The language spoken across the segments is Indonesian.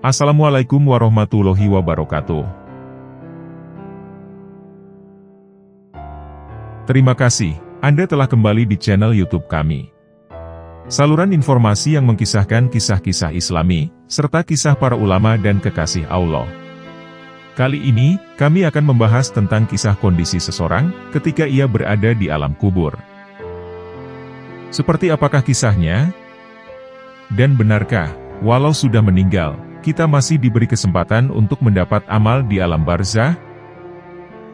Assalamualaikum warahmatullahi wabarakatuh. Terima kasih, Anda telah kembali di channel YouTube kami. Saluran informasi yang mengkisahkan kisah-kisah Islami, serta kisah para ulama dan kekasih Allah. Kali ini, kami akan membahas tentang kisah kondisi seseorang ketika ia berada di alam kubur. Seperti apakah kisahnya? Dan benarkah, walau sudah meninggal, kita masih diberi kesempatan untuk mendapat amal di alam barzah?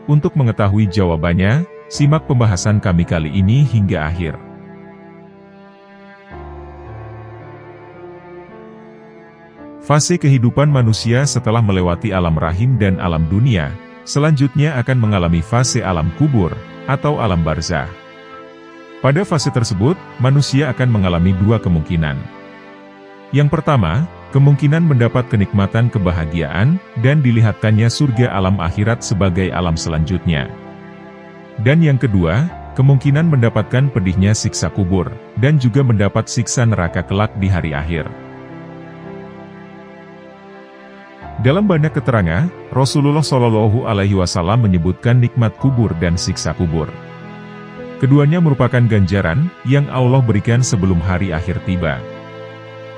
Untuk mengetahui jawabannya, simak pembahasan kami kali ini hingga akhir. Fase kehidupan manusia setelah melewati alam rahim dan alam dunia, selanjutnya akan mengalami fase alam kubur, atau alam barzah. Pada fase tersebut, manusia akan mengalami dua kemungkinan. Yang pertama, kemungkinan mendapat kenikmatan kebahagiaan, dan dilihatkannya surga alam akhirat sebagai alam selanjutnya. Dan yang kedua, kemungkinan mendapatkan pedihnya siksa kubur, dan juga mendapat siksa neraka kelak di hari akhir. Dalam banyak keterangan, Rasulullah Shallallahu Alaihi Wasallam menyebutkan nikmat kubur dan siksa kubur. Keduanya merupakan ganjaran yang Allah berikan sebelum hari akhir tiba.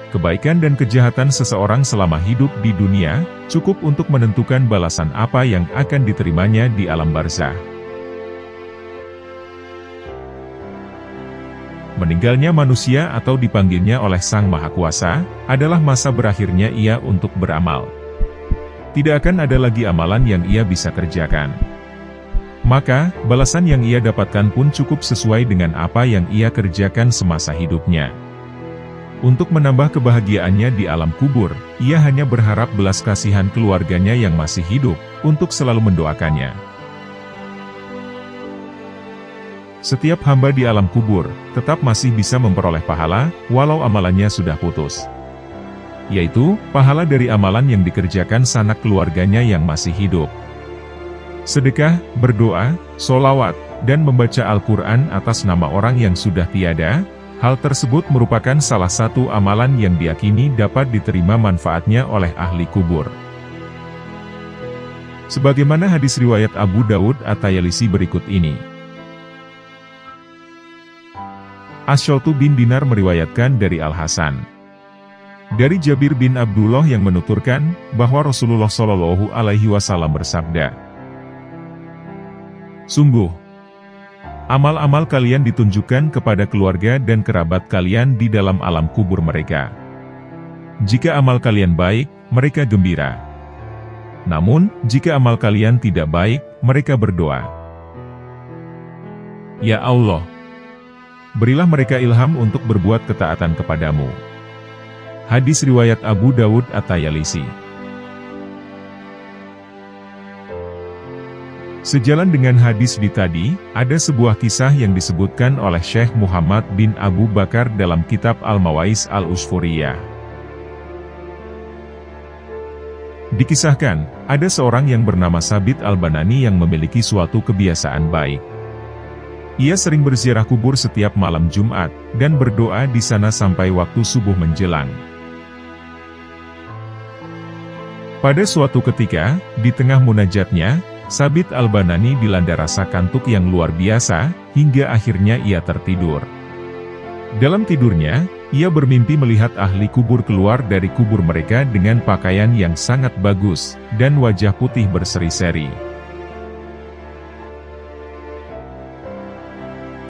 Kebaikan dan kejahatan seseorang selama hidup di dunia, cukup untuk menentukan balasan apa yang akan diterimanya di alam barzah. Meninggalnya manusia atau dipanggilnya oleh Sang Maha Kuasa, adalah masa berakhirnya ia untuk beramal. Tidak akan ada lagi amalan yang ia bisa kerjakan. Maka, balasan yang ia dapatkan pun cukup sesuai dengan apa yang ia kerjakan semasa hidupnya. Untuk menambah kebahagiaannya di alam kubur, ia hanya berharap belas kasihan keluarganya yang masih hidup, untuk selalu mendoakannya. Setiap hamba di alam kubur, tetap masih bisa memperoleh pahala, walau amalannya sudah putus. Yaitu, pahala dari amalan yang dikerjakan sanak keluarganya yang masih hidup. Sedekah, berdoa, sholawat, dan membaca Al-Quran atas nama orang yang sudah tiada. Hal tersebut merupakan salah satu amalan yang diyakini dapat diterima manfaatnya oleh ahli kubur. Sebagaimana hadis riwayat Abu Dawud At-Tayalisi berikut ini. Asy'atu bin Dinar meriwayatkan dari Al-Hasan. Dari Jabir bin Abdullah yang menuturkan, bahwa Rasulullah Shallallahu Alaihi Wasallam bersabda, "Sungguh, amal-amal kalian ditunjukkan kepada keluarga dan kerabat kalian di dalam alam kubur mereka. Jika amal kalian baik, mereka gembira. Namun, jika amal kalian tidak baik, mereka berdoa, 'Ya Allah, berilah mereka ilham untuk berbuat ketaatan kepadamu.'" Hadis riwayat Abu Dawud At-Tayalisi. Sejalan dengan hadis di tadi, ada sebuah kisah yang disebutkan oleh Syekh Muhammad bin Abu Bakar dalam kitab Al-Mawais Al-Usfuriyah. Dikisahkan, ada seorang yang bernama Sabit Al-Banani yang memiliki suatu kebiasaan baik. Ia sering berziarah kubur setiap malam Jumat, dan berdoa di sana sampai waktu subuh menjelang. Pada suatu ketika, di tengah munajatnya, Sabit Al-Banani dilanda rasa kantuk yang luar biasa, hingga akhirnya ia tertidur. Dalam tidurnya, ia bermimpi melihat ahli kubur keluar dari kubur mereka dengan pakaian yang sangat bagus, dan wajah putih berseri-seri.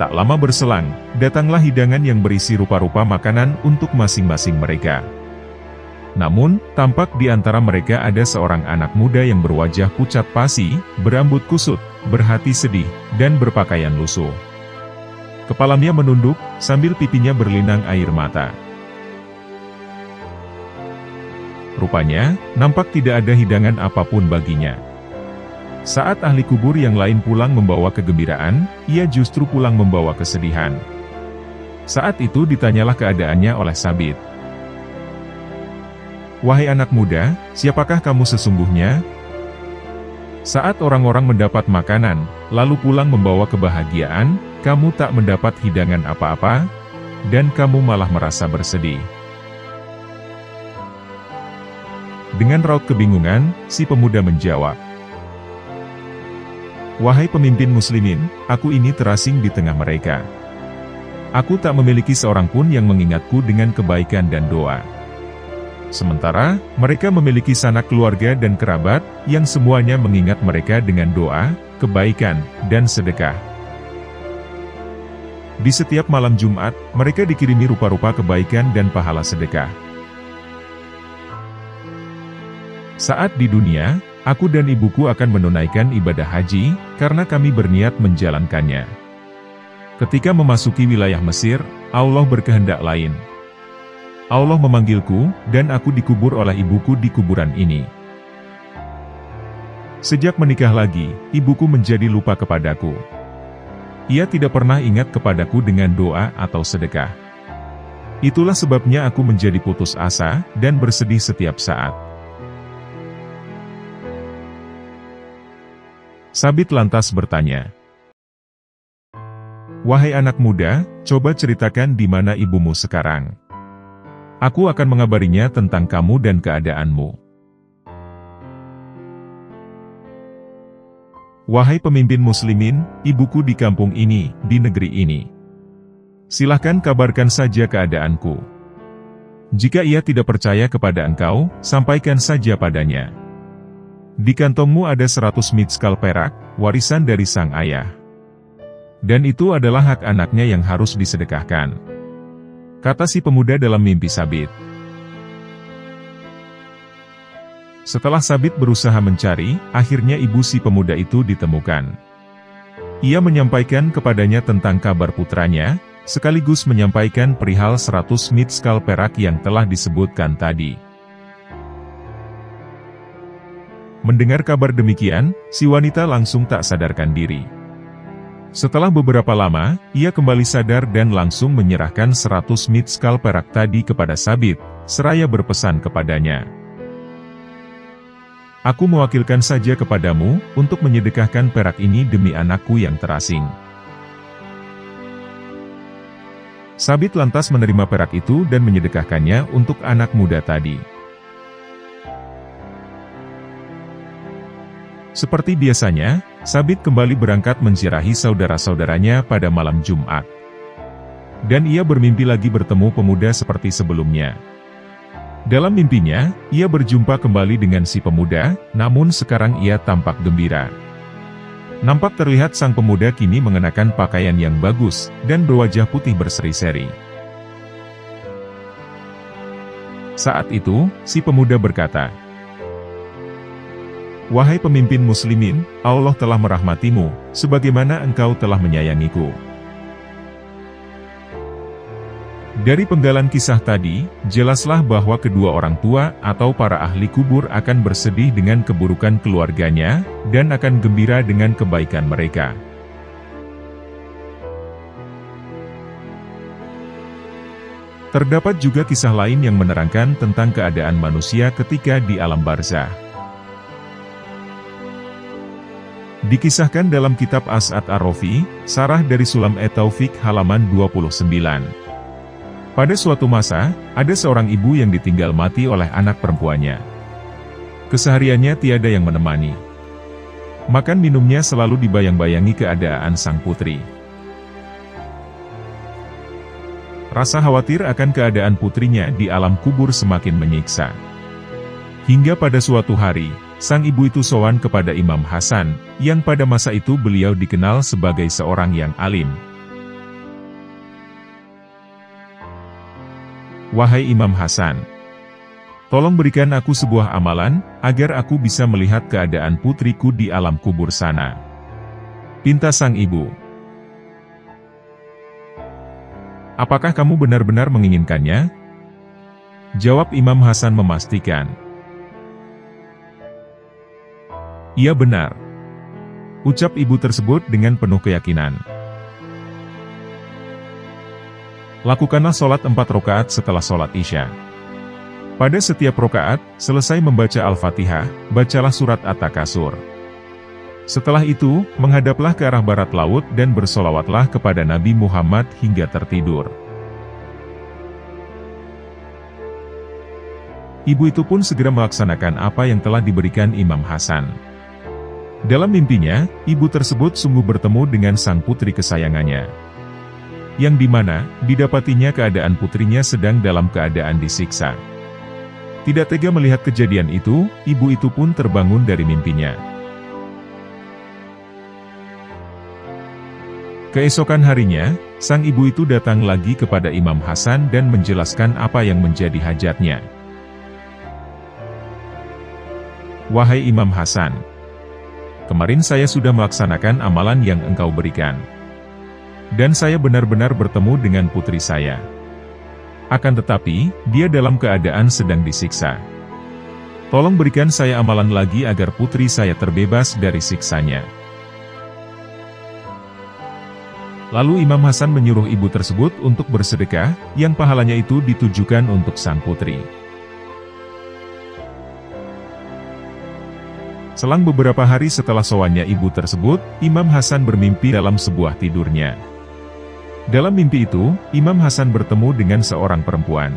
Tak lama berselang, datanglah hidangan yang berisi rupa-rupa makanan untuk masing-masing mereka. Namun, tampak di antara mereka ada seorang anak muda yang berwajah pucat pasi, berambut kusut, berhati sedih, dan berpakaian lusuh. Kepalanya menunduk, sambil pipinya berlinang air mata. Rupanya, nampak tidak ada hidangan apapun baginya. Saat ahli kubur yang lain pulang membawa kegembiraan, ia justru pulang membawa kesedihan. Saat itu ditanyalah keadaannya oleh Sabit. "Wahai anak muda, siapakah kamu sesungguhnya?" Saat orang-orang mendapat makanan, lalu pulang membawa kebahagiaan, kamu tak mendapat hidangan apa-apa, dan kamu malah merasa bersedih. Dengan raut kebingungan, si pemuda menjawab, "Wahai pemimpin muslimin, aku ini terasing di tengah mereka. Aku tak memiliki seorang pun yang mengingatku dengan kebaikan dan doa. Sementara, mereka memiliki sanak keluarga dan kerabat, yang semuanya mengingat mereka dengan doa, kebaikan, dan sedekah. Di setiap malam Jumat, mereka dikirimi rupa-rupa kebaikan dan pahala sedekah. Saat di dunia, aku dan ibuku akan menunaikan ibadah haji, karena kami berniat menjalankannya. Ketika memasuki wilayah Mesir, Allah berkehendak lain. Allah memanggilku, dan aku dikubur oleh ibuku di kuburan ini. Sejak menikah lagi, ibuku menjadi lupa kepadaku. Ia tidak pernah ingat kepadaku dengan doa atau sedekah. Itulah sebabnya aku menjadi putus asa, dan bersedih setiap saat." Sabit lantas bertanya, "Wahai anak muda, coba ceritakan di mana ibumu sekarang. Aku akan mengabarinya tentang kamu dan keadaanmu." "Wahai pemimpin muslimin, ibuku di kampung ini, di negeri ini. Silahkan kabarkan saja keadaanku. Jika ia tidak percaya kepada engkau, sampaikan saja padanya. Di kantongmu ada 100 mitskal perak, warisan dari sang ayah. Dan itu adalah hak anaknya yang harus disedekahkan," kata si pemuda dalam mimpi Sabit. Setelah Sabit berusaha mencari, akhirnya ibu si pemuda itu ditemukan. Ia menyampaikan kepadanya tentang kabar putranya, sekaligus menyampaikan perihal 100 mitskal perak yang telah disebutkan tadi. Mendengar kabar demikian, si wanita langsung tak sadarkan diri. Setelah beberapa lama, ia kembali sadar dan langsung menyerahkan 100 mitskal perak tadi kepada Sabit, seraya berpesan kepadanya, "Aku mewakilkan saja kepadamu, untuk menyedekahkan perak ini demi anakku yang terasing." Sabit lantas menerima perak itu dan menyedekahkannya untuk anak muda tadi. Seperti biasanya, Sabit kembali berangkat menziarahi saudara-saudaranya pada malam Jumat. Dan ia bermimpi lagi bertemu pemuda seperti sebelumnya. Dalam mimpinya, ia berjumpa kembali dengan si pemuda, namun sekarang ia tampak gembira. Nampak terlihat sang pemuda kini mengenakan pakaian yang bagus, dan berwajah putih berseri-seri. Saat itu, si pemuda berkata, "Wahai pemimpin muslimin, Allah telah merahmatimu, sebagaimana engkau telah menyayangiku." Dari penggalan kisah tadi, jelaslah bahwa kedua orang tua atau para ahli kubur akan bersedih dengan keburukan keluarganya, dan akan gembira dengan kebaikan mereka. Terdapat juga kisah lain yang menerangkan tentang keadaan manusia ketika di alam barzah. Dikisahkan dalam kitab As'ad Ar-Rafi, Sarah dari Sulam et-Taufik halaman 29. Pada suatu masa, ada seorang ibu yang ditinggal mati oleh anak perempuannya. Kesehariannya tiada yang menemani. Makan minumnya selalu dibayang-bayangi keadaan sang putri. Rasa khawatir akan keadaan putrinya di alam kubur semakin menyiksa. Hingga pada suatu hari, sang ibu itu sowan kepada Imam Hasan, yang pada masa itu beliau dikenal sebagai seorang yang alim. "Wahai Imam Hasan, tolong berikan aku sebuah amalan, agar aku bisa melihat keadaan putriku di alam kubur sana," pinta sang ibu. "Apakah kamu benar-benar menginginkannya?" Jawab Imam Hasan memastikan. "Iya benar," ucap ibu tersebut dengan penuh keyakinan. "Lakukanlah sholat 4 rakaat setelah sholat Isya. Pada setiap rakaat, selesai membaca Al-Fatihah, bacalah surat At-Takasur. Setelah itu, menghadaplah ke arah barat laut dan bersolawatlah kepada Nabi Muhammad hingga tertidur. ibu itu pun segera melaksanakan apa yang telah diberikan Imam Hasan. Dalam mimpinya, ibu tersebut sungguh bertemu dengan sang putri kesayangannya. Yang dimana, didapatinya keadaan putrinya sedang dalam keadaan disiksa. Tidak tega melihat kejadian itu, ibu itu pun terbangun dari mimpinya. Keesokan harinya, sang ibu itu datang lagi kepada Imam Hasan dan menjelaskan apa yang menjadi hajatnya. "Wahai Imam Hasan, kemarin saya sudah melaksanakan amalan yang engkau berikan. Dan saya benar-benar bertemu dengan putri saya. Akan tetapi, dia dalam keadaan sedang disiksa. Tolong berikan saya amalan lagi agar putri saya terbebas dari siksanya." Lalu Imam Hasan menyuruh ibu tersebut untuk bersedekah, yang pahalanya itu ditujukan untuk sang putri. Selang beberapa hari setelah sowannya ibu tersebut, Imam Hasan bermimpi dalam sebuah tidurnya. Dalam mimpi itu, Imam Hasan bertemu dengan seorang perempuan.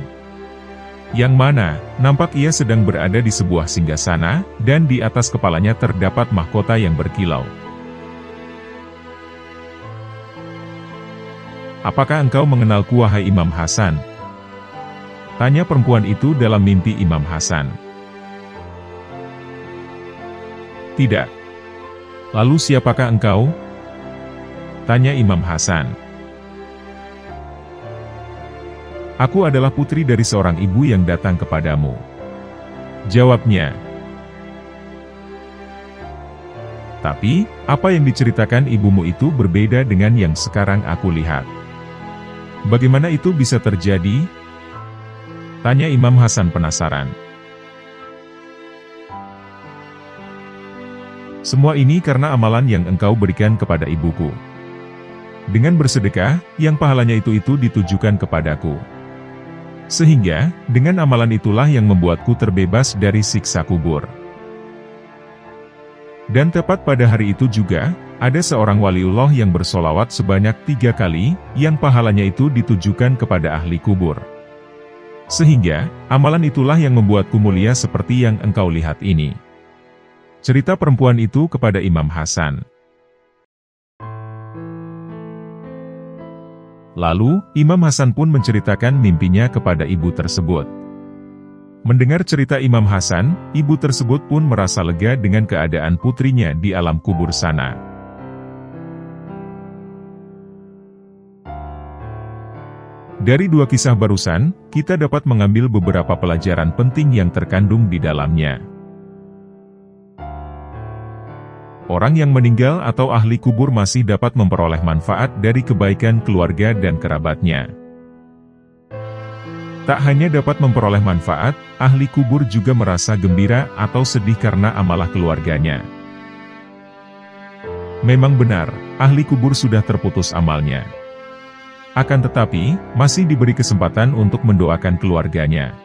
Yang mana, nampak ia sedang berada di sebuah singgasana, dan di atas kepalanya terdapat mahkota yang berkilau. "Apakah engkau mengenalku wahai Imam Hasan?" tanya perempuan itu dalam mimpi Imam Hasan. "Tidak." "Lalu siapakah engkau?" tanya Imam Hasan. "Aku adalah putri dari seorang ibu yang datang kepadamu," jawabnya. "Tapi, apa yang diceritakan ibumu itu berbeda dengan yang sekarang aku lihat. Bagaimana itu bisa terjadi?" tanya Imam Hasan penasaran. "Semua ini karena amalan yang engkau berikan kepada ibuku. Dengan bersedekah, yang pahalanya itu ditujukan kepadaku. Sehingga, dengan amalan itulah yang membuatku terbebas dari siksa kubur. Dan tepat pada hari itu juga, ada seorang waliullah yang bersolawat sebanyak 3 kali, yang pahalanya itu ditujukan kepada ahli kubur. Sehingga, amalan itulah yang membuatku mulia seperti yang engkau lihat ini." Cerita perempuan itu kepada Imam Hasan. Lalu, Imam Hasan pun menceritakan mimpinya kepada ibu tersebut. Mendengar cerita Imam Hasan, ibu tersebut pun merasa lega dengan keadaan putrinya di alam kubur sana. Dari dua kisah barusan, kita dapat mengambil beberapa pelajaran penting yang terkandung di dalamnya. Orang yang meninggal atau ahli kubur masih dapat memperoleh manfaat dari kebaikan keluarga dan kerabatnya. Tak hanya dapat memperoleh manfaat, ahli kubur juga merasa gembira atau sedih karena amalah keluarganya. Memang benar, ahli kubur sudah terputus amalnya. Akan tetapi, masih diberi kesempatan untuk mendoakan keluarganya.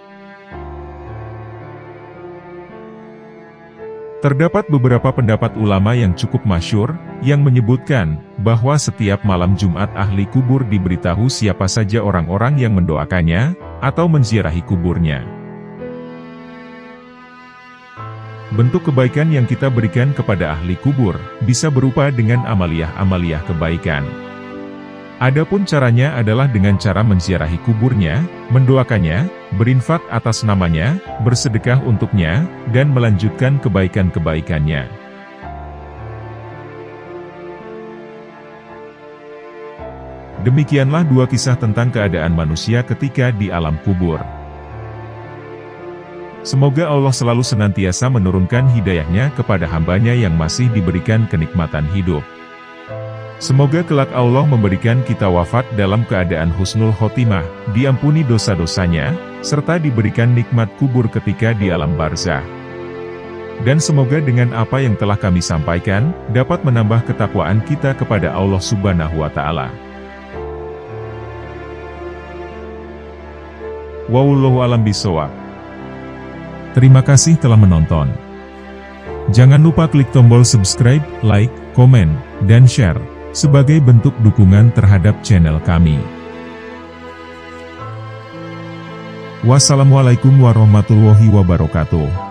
Terdapat beberapa pendapat ulama yang cukup masyhur, yang menyebutkan, bahwa setiap malam Jumat ahli kubur diberitahu siapa saja orang-orang yang mendoakannya, atau menziarahi kuburnya. Bentuk kebaikan yang kita berikan kepada ahli kubur, bisa berupa dengan amaliyah-amaliyah kebaikan. Adapun caranya adalah dengan cara menziarahi kuburnya, mendoakannya, berinfak atas namanya, bersedekah untuknya, dan melanjutkan kebaikan-kebaikannya. Demikianlah dua kisah tentang keadaan manusia ketika di alam kubur. Semoga Allah selalu senantiasa menurunkan hidayahnya kepada hambanya yang masih diberikan kenikmatan hidup. Semoga kelak Allah memberikan kita wafat dalam keadaan husnul khotimah, diampuni dosa-dosanya, serta diberikan nikmat kubur ketika di alam barzah. Dan semoga dengan apa yang telah kami sampaikan, dapat menambah ketakwaan kita kepada Allah Subhanahu wa Ta'ala. Wallahu a'lam bishawab. Terima kasih telah menonton. Jangan lupa klik tombol subscribe, like, komen, dan share, sebagai bentuk dukungan terhadap channel kami. Wassalamualaikum warahmatullahi wabarakatuh.